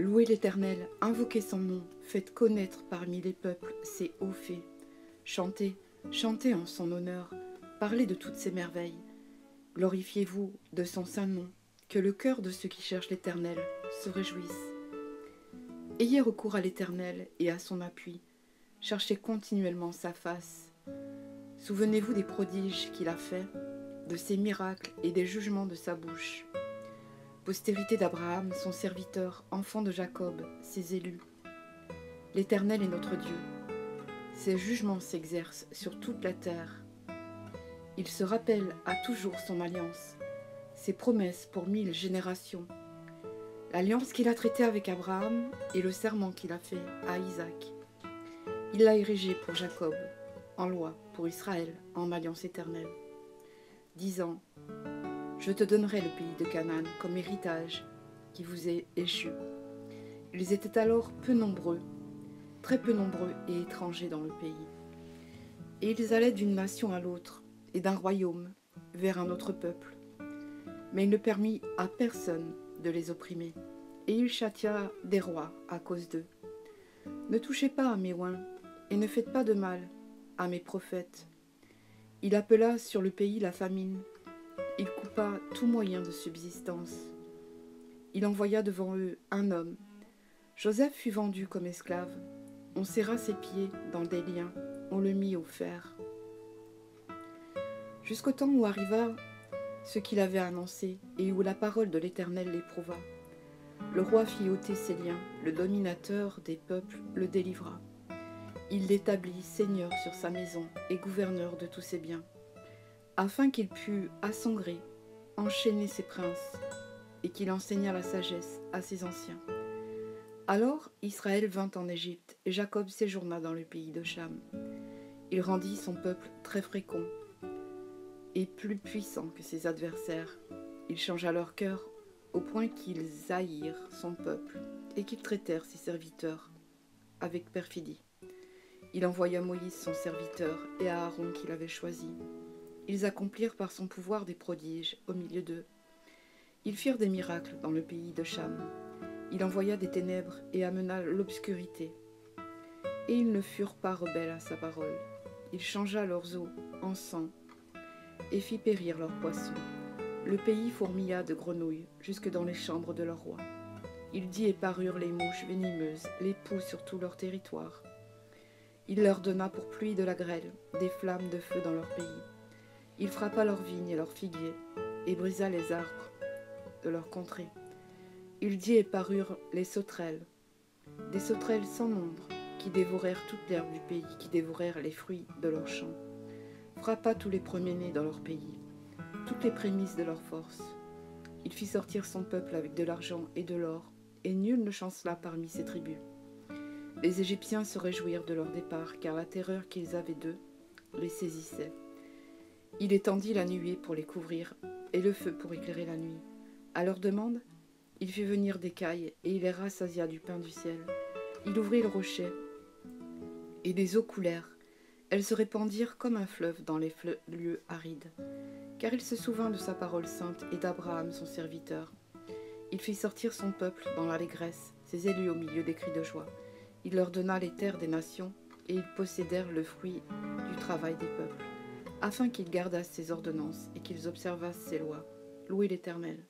Louez l'Éternel, invoquez son nom, faites connaître parmi les peuples ses hauts faits. Chantez, chantez en son honneur, parlez de toutes ses merveilles. Glorifiez-vous de son saint nom, que le cœur de ceux qui cherchent l'Éternel se réjouisse. Ayez recours à l'Éternel et à son appui, cherchez continuellement sa face. Souvenez-vous des prodiges qu'il a faits, de ses miracles et des jugements de sa bouche. Postérité d'Abraham, son serviteur, enfant de Jacob, ses élus. L'Éternel est notre Dieu. Ses jugements s'exercent sur toute la terre. Il se rappelle à toujours son alliance, ses promesses pour 1000 générations. L'alliance qu'il a traitée avec Abraham et le serment qu'il a fait à Isaac. Il l'a érigé pour Jacob, en loi, pour Israël, en alliance éternelle, disant « Je te donnerai le pays de Canaan comme héritage qui vous est échu. » Ils étaient alors peu nombreux, très peu nombreux et étrangers dans le pays. Et ils allaient d'une nation à l'autre et d'un royaume vers un autre peuple. Mais il ne permit à personne de les opprimer, et il châtia des rois à cause d'eux. Ne touchez pas à mes oins, et ne faites pas de mal à mes prophètes. Il appela sur le pays la famine, il coupa tout moyen de subsistance. Il envoya devant eux un homme. Joseph fut vendu comme esclave. On serra ses pieds dans des liens, on le mit au fer. Jusqu'au temps où arriva ce qu'il avait annoncé et où la parole de l'Éternel l'éprouva. Le roi fit ôter ses liens, le dominateur des peuples le délivra. Il l'établit seigneur sur sa maison et gouverneur de tous ses biens, afin qu'il pût à son gré enchaîner ses princes et qu'il enseignât la sagesse à ses anciens. Alors Israël vint en Égypte et Jacob séjourna dans le pays de Cham. Il rendit son peuple très fécond et plus puissant que ses adversaires. Il changea leur cœur au point qu'ils haïrent son peuple et qu'ils traitèrent ses serviteurs avec perfidie. Il envoya Moïse son serviteur et Aaron qu'il avait choisi. Ils accomplirent par son pouvoir des prodiges au milieu d'eux. Ils firent des miracles dans le pays de Cham. Il envoya des ténèbres et amena l'obscurité. Et ils ne furent pas rebelles à sa parole. Il changea leurs eaux en sang et fit périr leurs poissons. Le pays fourmilla de grenouilles jusque dans les chambres de leur roi. Il dit et parurent les mouches venimeuses, les poux sur tout leur territoire. Il leur donna pour pluie de la grêle, des flammes de feu dans leur pays. Il frappa leurs vignes et leurs figuiers, et brisa les arbres de leur contrée. Il dit et parurent les sauterelles, des sauterelles sans nombre, qui dévorèrent toute l'herbe du pays, qui dévorèrent les fruits de leurs champs. Frappa tous les premiers-nés dans leur pays, toutes les prémices de leur force. Il fit sortir son peuple avec de l'argent et de l'or, et nul ne chancela parmi ses tribus. Les Égyptiens se réjouirent de leur départ, car la terreur qu'ils avaient d'eux les saisissait. Il étendit la nuée pour les couvrir, et le feu pour éclairer la nuit. À leur demande, il fit venir des cailles, et il les rassasia du pain du ciel. Il ouvrit le rocher, et des eaux coulèrent. Elles se répandirent comme un fleuve dans les lieux arides, car il se souvint de sa parole sainte et d'Abraham son serviteur. Il fit sortir son peuple dans l'allégresse, ses élus au milieu des cris de joie. Il leur donna les terres des nations, et ils possédèrent le fruit du travail des peuples, afin qu'ils gardassent ses ordonnances et qu'ils observassent ses lois. Louez l'Éternel.